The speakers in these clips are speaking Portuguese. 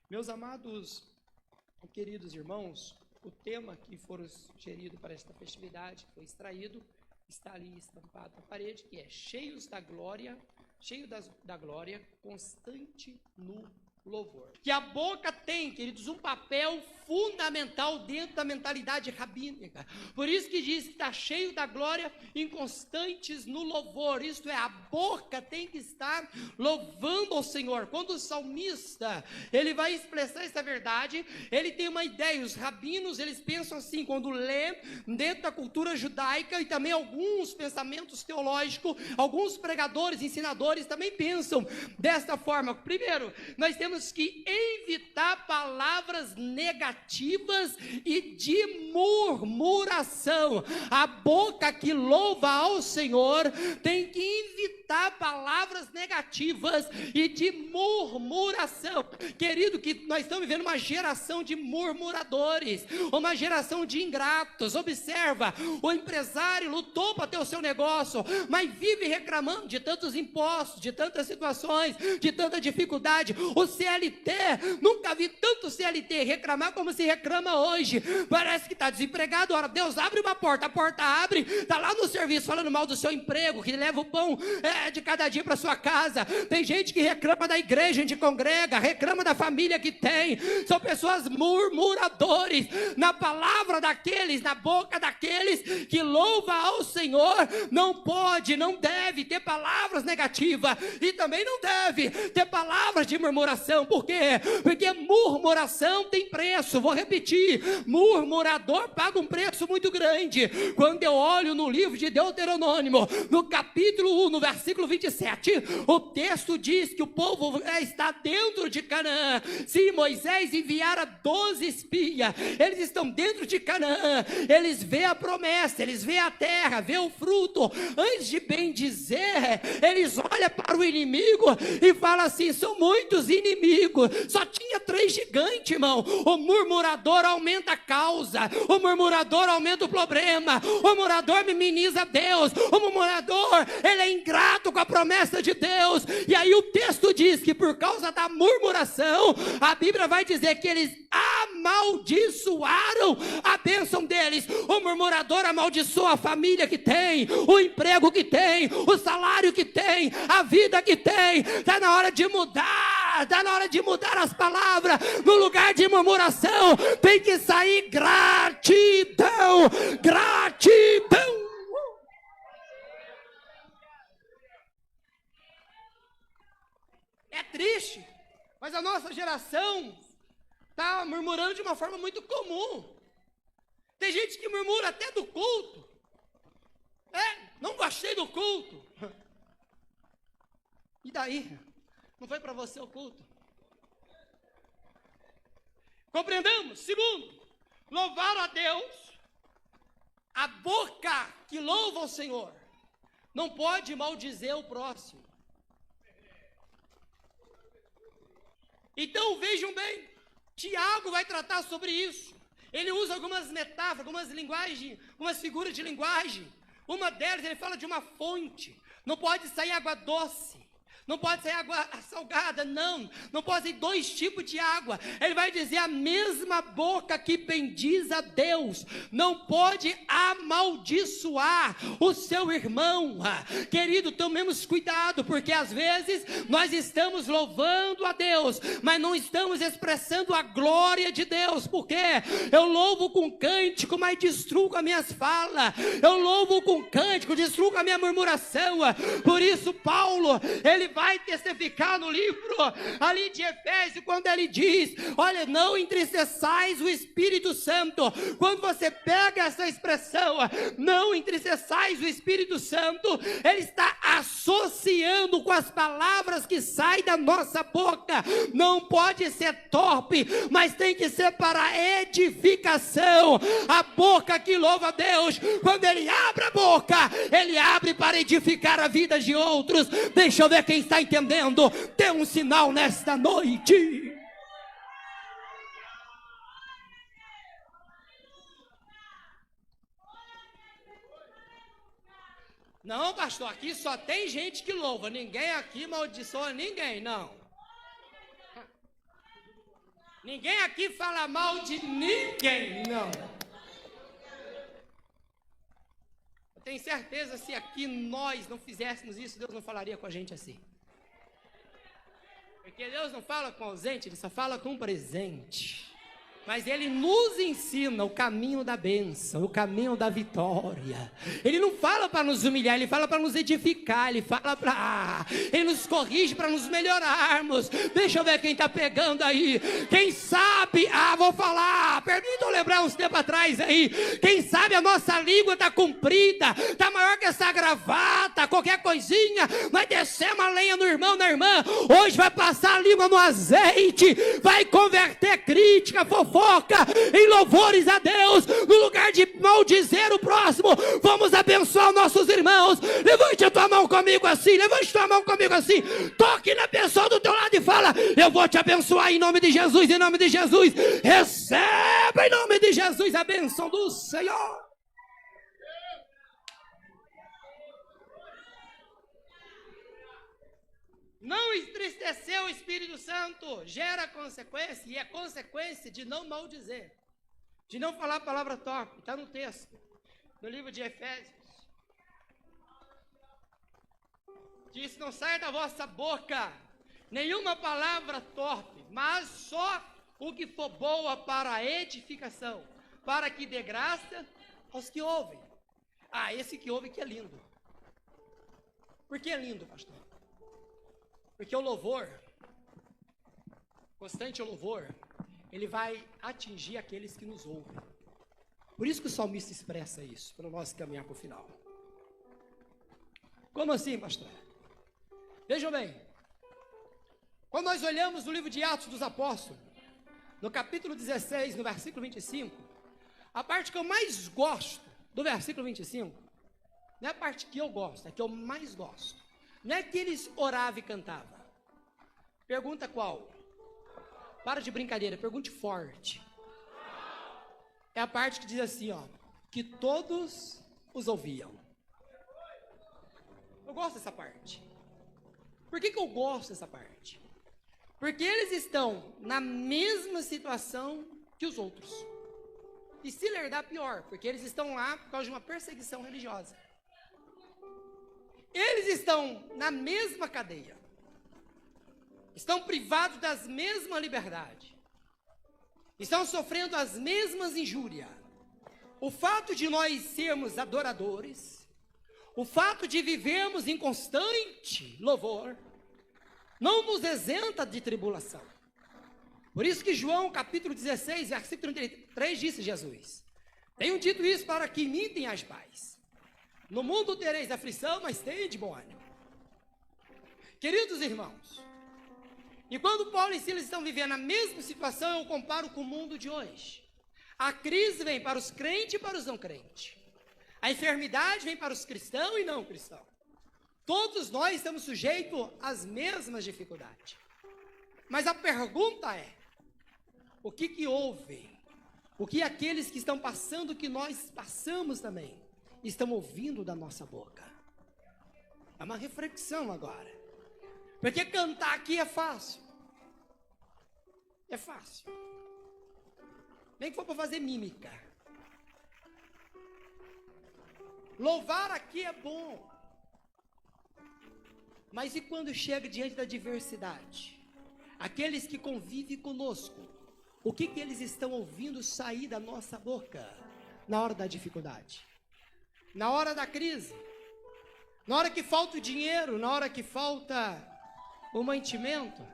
Meus amados e queridos irmãos, o tema que foi sugerido para esta festividade, que foi extraído, está ali estampado na parede, que é cheio da glória, constante no louvor. Que a boca tem, queridos, um papel fundamental dentro da mentalidade rabínica. Por isso que diz que está cheio da glória, inconstantes no louvor. Isto é, a boca tem que estar louvando ao Senhor. Quando o salmista, ele vai expressar essa verdade, ele tem uma ideia. Os rabinos, eles pensam assim, quando lê dentro da cultura judaica, e também alguns pensamentos teológicos, alguns pregadores, ensinadores também pensam desta forma. Primeiro, nós temos que evitar palavras negativas e de murmuração. A boca que louva ao Senhor tem que evitar palavras negativas e de murmuração. Querido, que nós estamos vivendo uma geração de murmuradores, uma geração de ingratos. Observa, o empresário lutou para ter o seu negócio, mas vive reclamando de tantos impostos, de tantas situações, de tanta dificuldade. O CLT, nunca vi tanto CLT reclamar como se reclama hoje. Parece que está desempregado. Ora, Deus abre uma porta, a porta abre, está lá no serviço falando mal do seu emprego, que leva o pão de cada dia para sua casa. Tem gente que reclama da igreja onde congrega, reclama da família que tem. São pessoas murmuradores. Na palavra daqueles, na boca daqueles que louva ao Senhor, não pode, não deve ter palavras negativas, e também não deve ter palavras de murmuração. Por quê? Porque murmuração tem preço. Vou repetir, murmurador paga um preço muito grande. Quando eu olho no livro de Deuteronômio, no capítulo 1, no versículo 27, o texto diz que o povo está dentro de Canaã. Se Moisés enviara 12 espias, eles estão dentro de Canaã, eles vê a promessa, eles vê a terra, vê o fruto. Antes de bem dizer, eles olham para o inimigo e falam assim: são muitos inimigos, só tinha 3 gigantes, irmão. O murmurador aumenta a causa, o murmurador aumenta o problema, o murmurador minimiza Deus, o murmurador, ele é ingrato com a promessa de Deus. E aí o texto diz que por causa da murmuração, a Bíblia vai dizer que eles amaldiçoaram a bênção deles. O murmurador amaldiçoa a família que tem, o emprego que tem, o salário que tem, a vida que tem. Está na hora de mudar, está na hora de mudar as palavras. No lugar de murmuração tem que sair gratidão, gratidão. É triste, mas a nossa geração está murmurando de uma forma muito comum. Tem gente que murmura até do culto. Não gostei do culto. E daí? Não foi para você o culto? Compreendamos? Segundo, louvar a Deus. A boca que louva o Senhor não pode maldizer o próximo. Então vejam bem, Tiago vai tratar sobre isso. Ele usa algumas metáforas, algumas linguagens, algumas figuras de linguagem. Uma delas, ele fala de uma fonte. Não pode sair água doce, não pode sair água salgada, não pode sair 2 tipos de água. Ele vai dizer: a mesma boca que bendiz a Deus não pode amaldiçoar o seu irmão. Querido, tomemos cuidado, porque às vezes nós estamos louvando a Deus, mas não estamos expressando a glória de Deus. Porque eu louvo com cântico, mas destruo as minhas falas. Eu louvo com cântico, destruo a minha murmuração. Por isso Paulo, ele vai testificar no livro ali de Efésios, quando ele diz: olha, não entristeçais o Espírito Santo. Quando você pega essa expressão, não entristeçais o Espírito Santo, ele está associando com as palavras que saem da nossa boca. Não pode ser torpe, mas tem que ser para edificação. A boca que louva a Deus, quando ele abre a boca, ele abre para edificar a vida de outros. Deixa eu ver quem está entendendo. Tem um sinal nesta noite. Não, pastor, aqui só tem gente que louva. Ninguém aqui amaldiçoa ninguém, não. Ninguém aqui fala mal de ninguém, não. Eu tenho certeza, se aqui nós não fizéssemos isso, Deus não falaria com a gente assim. Porque Deus não fala com ausente, Ele só fala com presente. Mas Ele nos ensina o caminho da bênção, o caminho da vitória. Ele não fala para nos humilhar, Ele fala para nos edificar, Ele nos corrige para nos melhorarmos. Deixa eu ver quem está pegando aí. Quem sabe, vou falar, permitam lembrar uns tempos atrás aí. Quem sabe a nossa língua está comprida, está maior que essa gravata, qualquer coisinha, vai descer uma lenha no irmão, na irmã. Hoje vai passar a língua no azeite, vai converter crítica, fofoca, em louvores a Deus, no lugar de maldizer o próximo, vamos abençoar nossos irmãos. Levante a tua mão comigo assim, levante tua mão comigo assim, toque na pessoa do teu lado e fala: eu vou te abençoar em nome de Jesus, em nome de Jesus. Receba em nome de Jesus a bênção do Senhor. Não entristecer o Espírito Santo gera consequência, e é consequência de não maldizer, de não falar palavra torpe. Está no texto, no livro de Efésios. Diz: não saia da vossa boca nenhuma palavra torpe, mas só o que for boa para a edificação, para que dê graça aos que ouvem. Esse que ouve que é lindo. Por que é lindo, pastor? Porque o louvor, constante o louvor, ele vai atingir aqueles que nos ouvem. Por isso que o salmista expressa isso, para nós caminhar para o final. Como assim, pastor? Vejam bem, quando nós olhamos no livro de Atos dos Apóstolos, no capítulo 16, no versículo 25, a parte que eu mais gosto do versículo 25, não é a parte que eu gosto, é a que eu mais gosto. Não é que eles oravam e cantavam. Pergunta qual? Para de brincadeira, pergunte forte. É a parte que diz assim, que todos os ouviam. Eu gosto dessa parte. Por que eu gosto dessa parte? Porque eles estão na mesma situação que os outros. E se lerdar, pior, porque eles estão lá por causa de uma perseguição religiosa. Eles estão na mesma cadeia, estão privados das mesmas liberdades, estão sofrendo as mesmas injúrias. O fato de nós sermos adoradores, o fato de vivermos em constante louvor, não nos isenta de tribulação. Por isso que João capítulo 16, versículo 33 disse Jesus: tenho dito isso para que em mim tenhas paz. No mundo tereis aflição, mas tende bom ânimo. Queridos irmãos, e quando Paulo e Silas estão vivendo a mesma situação, eu comparo com o mundo de hoje. A crise vem para os crentes e para os não crentes. A enfermidade vem para os cristãos e não cristãos. Todos nós estamos sujeitos às mesmas dificuldades. Mas a pergunta é: o que houve? O que aqueles que estão passando, o que nós passamos também, estão ouvindo da nossa boca? É uma reflexão agora. Porque cantar aqui é fácil. É fácil. Nem que for para fazer mímica. Louvar aqui é bom. Mas e quando chega diante da diversidade? Aqueles que convivem conosco, o que eles estão ouvindo sair da nossa boca na hora da dificuldade? Na hora da crise? Na hora que falta o dinheiro? Na hora que falta o mantimento?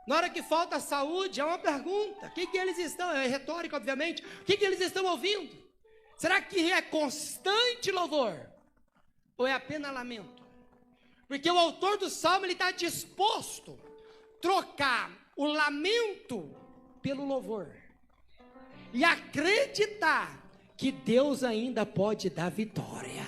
Na hora que falta a saúde? É uma pergunta. O que eles estão, é retórica obviamente, o que eles estão ouvindo? Será que é constante louvor? Ou é apenas lamento? Porque o autor do Salmo, ele está disposto a trocar o lamento pelo louvor. E acreditar que Deus ainda pode dar vitória.